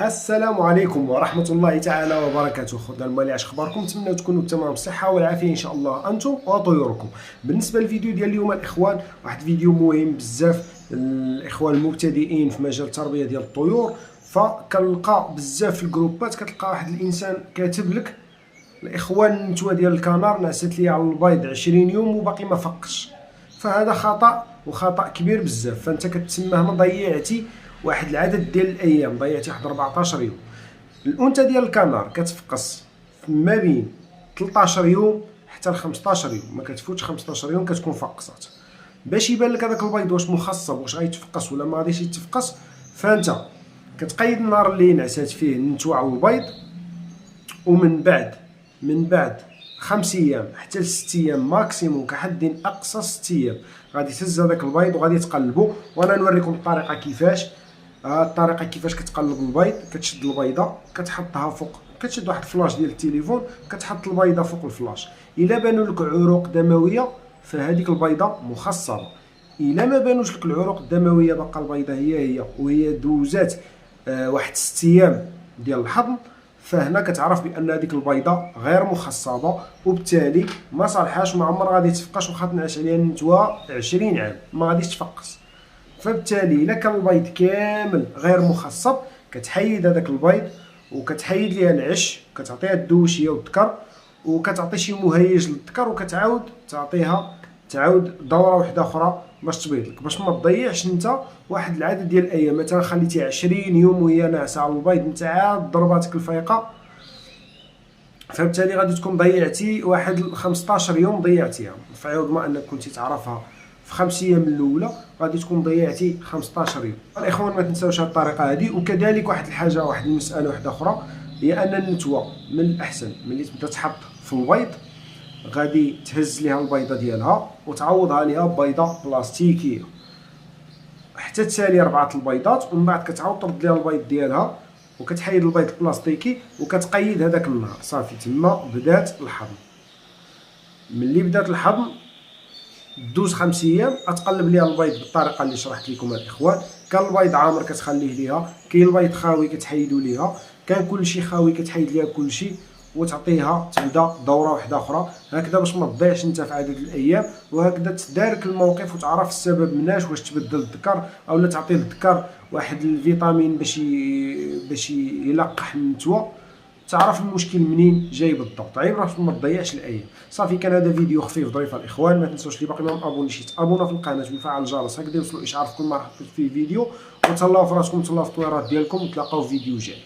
السلام عليكم ورحمة الله تعالى وبركاته. خوتنا المالي، اش اخباركم؟ نتمنى تكونوا تمام بالصحة والعافية ان شاء الله انتم وطيوركم. بالنسبة للفيديو ديال اليوم الاخوان، واحد الفيديو مهم بزاف الاخوان المبتدئين في مجال التربية ديال الطيور. فكنلقى بزاف في الجروبات كتلقى واحد الانسان كاتب لك: الاخوان النتوى ديال الكنار نعست لي على البيض 20 يوم وباقي ما فقش. فهذا خطأ، وخطأ كبير بزاف. فانت كتسمى هنا ضيعتي واحد العدد ديال الايام، ضيعتي واحد 14 يوم. الانثى ديال الكنار كتفقس ما بين 13 يوم حتى ل 15 يوم، ما كتفوتش 15 يوم كتكون فقصات. باش يبان لك هذاك البيض واش مخصب، واش غيتفقس ولا ما غاديش يتفقس، فانت كتقيد النهار اللي نعسات فيه النتوى على البيض، ومن بعد 5 ايام حتى ل 6 ايام ماكسيموم، كحد اقصى 6 ايام غادي تهز هذاك البيض وغادي تقلبو. وانا نوريكم الطريقه كيفاش. الطريقه كيفاش كتقلب البيض: كتشد البيضه كتحطها فوق، كتشد واحد الفلاش ديال التليفون كتحط البيضه فوق الفلاش. الا بانوا لك عروق دمويه فهذيك البيضه مخصبه. الا ما بانوش لك العروق الدمويه باقا البيضه هي وهي دوزات واحد 6 ايام ديال الحضن، فهنا كتعرف بان هذيك البيضه غير مخصبه، وبالتالي ما صالحاش، ما عمر غادي تفقش، وخا تنعش عليها النتوى 20 عام ما غاديش تفقس. فبالتالي الا كان البيض كامل غير مخصب، كتحيد هذاك البيض وكتحيد ليها العش، كتعطيها الدوشيه والذكر، وكتعطي شي مهيج للذكر، وكتعاود تعاود دوره واحده اخرى باش تبيض لك، باش ما تضيعش انت واحد العدد ديال الايام. مثلا خليتيها 20 يوم وهي ناعسه على البيض، انت عاد ضرباتك الفيقه، فبالتالي غادي تكون ضيعتي واحد 15 يوم ضيعتيها. في عوض ما انك كنتي تعرفها في 5 ايام الاولى، غادي تكون ضيعتي 15 يوم. الاخوان ما تنساوش هذه الطريقه هذه. وكذلك واحد الحاجه، واحد المساله واحده اخرى، هي ان النتوى من الاحسن ملي تبدا تحط في البيض غادي تهز ليها البيضه ديالها وتعوضها ليها ببيضه بلاستيكيه حتى تسالي 4 البيضات، ومن بعد كتعاود ترد ليها البيض ديالها وكتحيد البيض البلاستيكي وكتقيد هذاك النهار. صافي تما بدات الحضن. ملي بدات الحضن دوز 5 ايام غتقلب ليها البيض بالطريقه اللي شرحت لكم الاخوان. كان البيض عامر كتخليه ليها، كاين البيض خاوي كتحيدو ليها، كان كلشي خاوي كتحيد ليها كلشي، وتعطيها تبدا دوره واحده اخرى هكذا باش ما تضيعش انت في عدد الايام. وهكذا تدارك الموقف وتعرف السبب مناش، واش تبدل الذكر او لا تعطي الذكر واحد الفيتامين باش يلقح النتوى. تعرف المشكل منين جاي بالضبط، عيب باش ما تضيعش الايام. صافي، كان هذا فيديو خفيف ظريف الاخوان. ما تنسوش اللي باقي ما مابونيش يتابونا في القناه ويفعل الجرس هكذا يوصلوا اشعار في كل ما حطيت فيه فيديو. وتهلاو في راسكم، تهلاو في الطويرات ديالكم، نتلاقاو في فيديو جاي.